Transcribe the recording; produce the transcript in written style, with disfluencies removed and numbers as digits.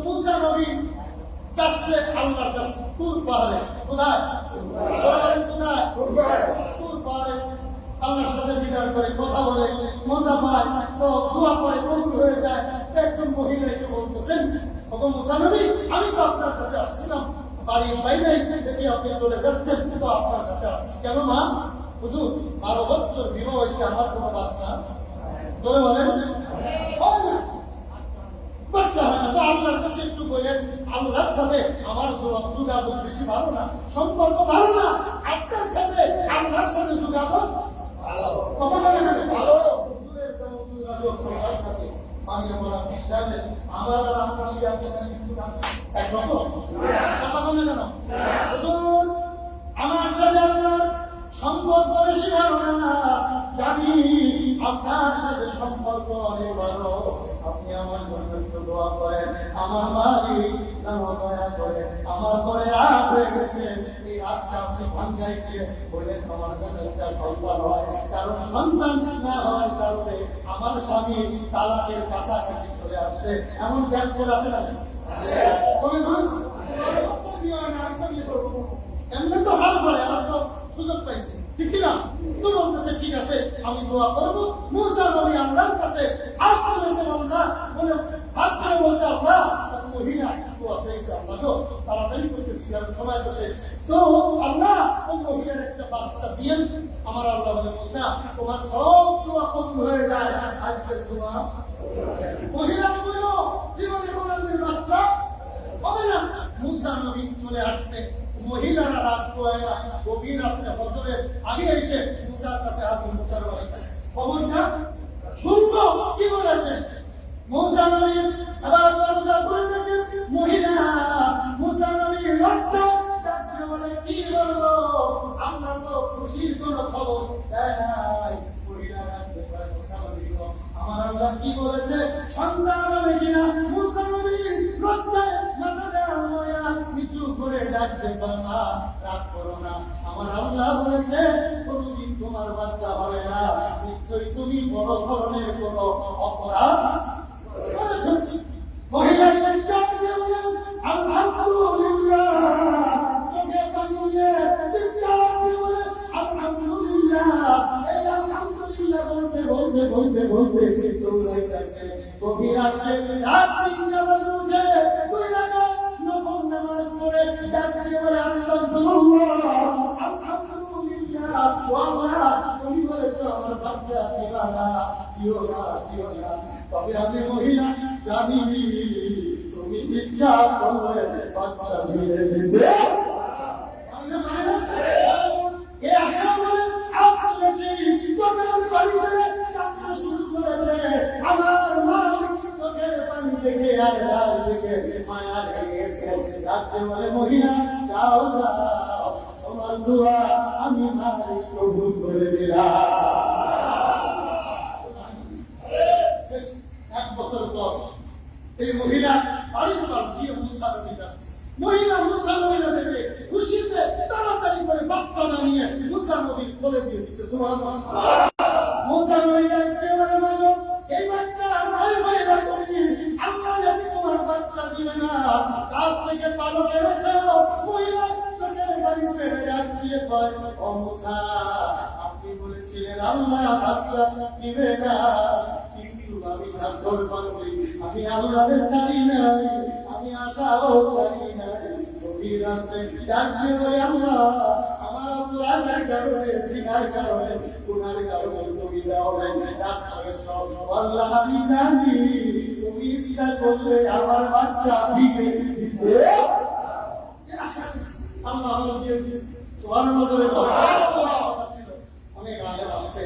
মুসা নবী যাচ্ছে আল্লাহর কাছে তুর পাহাড়ে। কোথায়? কোথায়? তুর পাহাড়ে আল্লাহর সাথে দিদার করে কথা বলে মজা পায়, তো দোয়া করে কবুল হয়ে যায়। একজন মহিলা এসে বলতেছেন, ওগো মুসা নবী, আমি তো আপনার কাছে আসছিলাম, বাড়ির বাইরে দেখি আপনি চলে যাচ্ছেন, তো আপনার কাছে আসছি। কেন মা? হুজুর 12 বছর বিবাহ হয়েছে, আমার কোনো বাচ্চা জোরে বলেন বাচ্চা হয় না। তো আল্লাহর কাছে একটু বলেন, আল্লাহর সাথে আমার যোগাযোগ বেশি ভালো না, সম্পর্ক ভালো না, আপনার সাথে আল্লাহর সাথে যোগাযোগ ভালো। আমার আর আপনার একরকম কথা বলে কেন? আমার সাথে আপনার সম্পর্ক বেশি ভালো না, জানি আপনার সাথে সম্পর্ক অনেক ভালো। আপনি আমার জন্য একটু দোয়া করেন, আমার মালিক যেন দয়া করে আমার পরে রাগ হয়ে গেছে, এই রাগটা আপনি ভাঙ্গাই দিয়ে বলেন আমার জন্য একটা সন্তান হয়, কারণ সন্তান না হওয়ার কারণে আমার স্বামী তালাকের কাছাকাছি চলে আসছে। এমন ব্যাংক আছে না? এমনি তো হাল পড়ে, আর তো সুযোগ পাইছি, ঠিক না? তো বলতেছে ঠিক আছে, আমি দোয়া করবো। মুসা নবী আল্লাহর কাছে হাত তুলেছে, আল্লাহ বলে হাত তুলে বলছে, আল্লাহ মহিলা দোয়া চাইছে, আল্লাহ গো তাড়াতাড়ি করতেছি, সময় তো শেষ। তো আল্লাহ ওই মহিলার একটা বাচ্চা দিয়ে আমার আল্লাহ বলে, মুসা তোমার সব দোয়া কবুল হয়ে যায়, আজকের দোয়া মহিলা বলল জীবনে কোনদিন বাচ্চা হবে না। মুসা নবী চলে আসছে, মহিলারা রাত পোয়া গভীর রাত্রে ফজরের আগে এসে মুসার কাছে হাজির। মুসার বাড়িতে খবরটা শুনবো কি বলেছেন। মুসা নবী আবার দরজা খুলে দেখেন মহিলা। মুসা নবী লজ্জা ডাকতে বলে, কি বলবো, আমরা তো খুশির কোনো খবর দেয় নাই। মহিলা ডাকতে পারে, মুসা নবী আমার আল্লাহ কি বলেছে, সন্তান হবে কিনা? মুসা নবী লজ্জায় মাথা দেওয়া নিচু করে ডাকতে পারা, রাগ করো না, আমার আল্লাহ বলেছে কোনদিন তোমার বাচ্চা হবে না, নিশ্চয়ই তুমি বড় ধরনের কোন অপরাধ করেছো। মহিলা চিৎকার দিয়ে বলেন আলহামদুলিল্লাহ, চোখে পানি নিয়ে চিৎকার দিয়ে বলেন আলহামদুলিল্লাহ। এই আলহামদুলিল্লাহ বলতে বলতে বলতে বলতে দৌড়াইতেছে গভীর রাত্রে, রাত 3টা বাজে উঠে 2 রাকাত নফল নামাজ পড়ে ডাক দিয়ে বলে আস্তাগফিরুল্লাহ, আলহামদুলিল্লাহ। ওয়া তুমি বলেছো আমার বাচ্চা দিবা না, দিও না, দিও না। তবে আমি মহিলা জানি তুমি ইচ্ছা করলে বাচ্চা দিয়ে দিবে। এই আশা বলে আপনাকে চোখের পানি ছেড়ে কান্না শুরু করেছে। আমার মালিক চোখের পানি দেখে আর ডাল দেখে মায়া লেগেছে। ডাকতে বলে মহিলা যাও যাও, তোমার দোয়া আমি মালিক কবুল করে দিলাম। 1 বছর পর এই মহিলা বাড়ির পর গিয়ে মুসা নবী যাচ্ছে। মহিলা মুসা নবী দেখে খুশিতে তাড়াতাড়ি করে বাচ্চাটা নিয়ে মুসা নবীর কোলে দিয়ে দিচ্ছে। সুবহানাল্লাহ। মুসা নবী দেখতে বলে, মাগো এই বাচ্চা মায়ের মায়েরা করি, আল্লাহ যদি তোমার বাচ্চা দিবে না, তার থেকে পালো কেড়েছে। মহিলা চোখের পানি ছেড়ে ডাক দিয়ে কয়, ও মুসা আপনি বলেছিলেন আল্লাহ বাচ্চা দিবে না, কিন্তু আমি আসল বাংলি, আমি আল্লাহরে ছাড়ি নাই, আমি আশাও ছাড়ি নাই। গভীর রাতে ডাক দিয়ে বলে, আল্লাহ আমার অপরাধের কারণে, জিনার কারণে, গুনার কারণে তুমি দাও নাই, ডাক করেছ। আল্লাহ আমি জানি তুমি ইচ্ছা করলে আমার বাচ্চা দিবে দিবে। আল্লাহ দিয়ে দিচ্ছে। সুবহানাল্লাহ। অনেক আগে আসছে